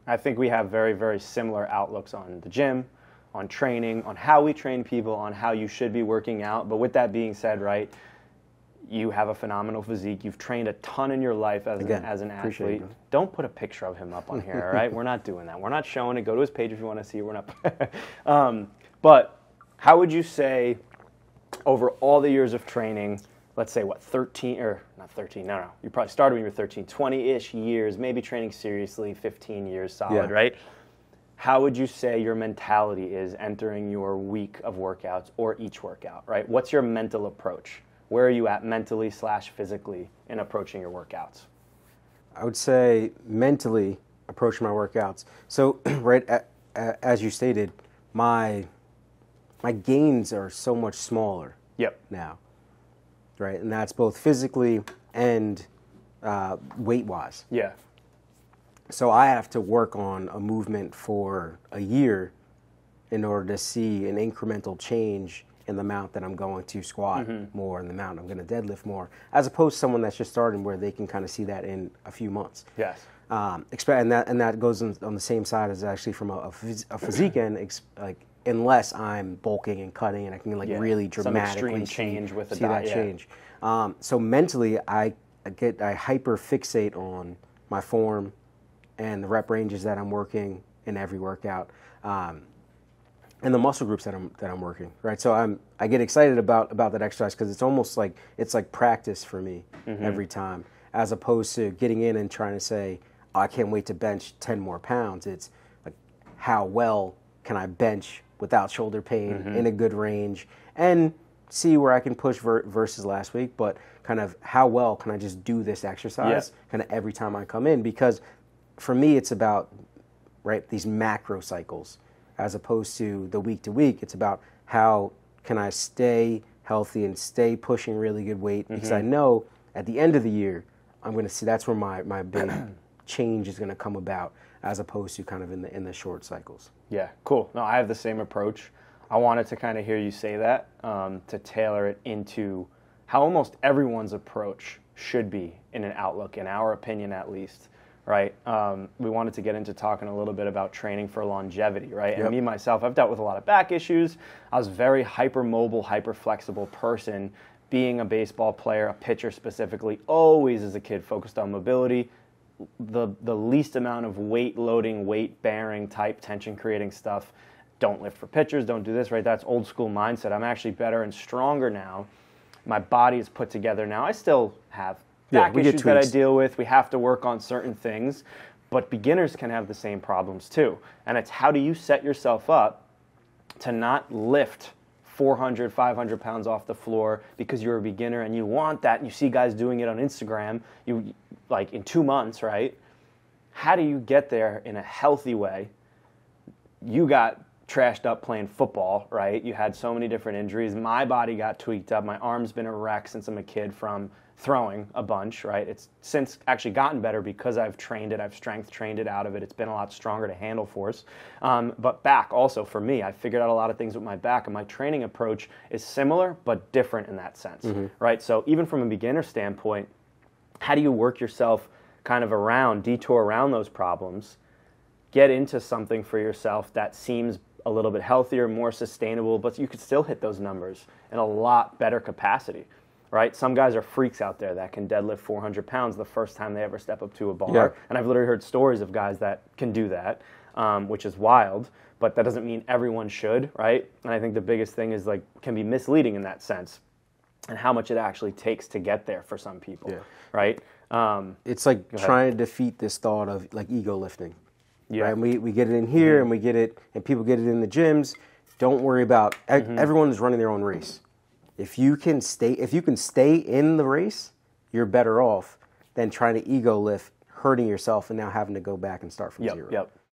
I think we have very, very similar outlooks on the gym, on training, on how we train people, on how you should be working out. But with that being said, right, you have a phenomenal physique. You've trained a ton in your life as an athlete. Don't put a picture of him up on here, all right? We're not doing that. We're not showing it. Go to his page if you want to see it. We're not. But how would you say, over all the years of training, let's say, what, 13, or not 13, no. You probably started when you were 13, 20-ish years, maybe training seriously, 15 years solid, right? How would you say your mentality is entering your week of workouts or each workout, right? What's your mental approach? Where are you at mentally / physically in approaching your workouts? I would say mentally approaching my workouts. So, right, as you stated, my gains are so much smaller now, right? And that's both physically and weight-wise. Yeah. So I have to work on a movement for a year in order to see an incremental change in the amount that I'm going to squat more and the amount I'm going to deadlift more, as opposed to someone that's just starting where they can kind of see that in a few months. Yes. And that goes on the same side as actually from a physique end, like unless I'm bulking and cutting and I can really dramatically change with the see that change. So mentally, I hyper fixate on my form and the rep ranges that I'm working in every workout. And the muscle groups that I'm working, right? So I get excited about that exercise because it's almost like it's like practice for me every time, as opposed to getting in and trying to say, oh, I can't wait to bench 10 more pounds. It's like, how well can I bench without shoulder pain in a good range and see where I can push versus last week, but kind of how well can I just do this exercise kind of every time I come in? Because for me, it's about, right, these macro cycles. As opposed to the week to week, it's about how can I stay healthy and stay pushing really good weight, because I know at the end of the year, I'm going to see that's where my big change is going to come about, as opposed to kind of in the short cycles. Yeah, cool. No, I have the same approach. I wanted to kind of hear you say that, to tailor it into how almost everyone's approach should be in an outlook, in our opinion at least. Right, we wanted to get into talking a little bit about training for longevity, right? And me, myself, I've dealt with a lot of back issues. I was a very hypermobile, hyper-flexible person, being a baseball player, a pitcher specifically, always as a kid focused on mobility, the least amount of weight loading, weight bearing type tension creating stuff. Don't lift for pitchers, don't do this, right? That's old school mindset. I'm actually better and stronger now. My body is put together now. I still have back issues that I deal with. We have to work on certain things, but beginners can have the same problems too. And it's how do you set yourself up to not lift 400, 500 pounds off the floor because you're a beginner and you want that, and you see guys doing it on Instagram, you like in 2 months, right? How do you get there in a healthy way? You got trashed up playing football, right? You had so many different injuries. My body got tweaked up. My arm's been a wreck since I'm a kid from throwing a bunch, right? It's since actually gotten better because I've trained it. I've strength trained it out of it. It's been a lot stronger to handle force. But back also for me, I figured out a lot of things with my back, and my training approach is similar but different in that sense, right? So even from a beginner standpoint, how do you work yourself kind of detour around those problems, get into something for yourself that seems a little bit healthier, more sustainable, but you could still hit those numbers in a lot better capacity, right? Some guys are freaks out there that can deadlift 400 pounds the first time they ever step up to a bar. And I've literally heard stories of guys that can do that, which is wild, but that doesn't mean everyone should, right? And I think the biggest thing is can be misleading in that sense, and how much it actually takes to get there for some people, right? It's like trying to defeat this thought of like ego lifting. Right? And we get it in here, and we get it, and people get it in the gyms. Don't worry about everyone is running their own race. If you can stay in the race, you're better off than trying to ego lift, hurting yourself, and now having to go back and start from zero.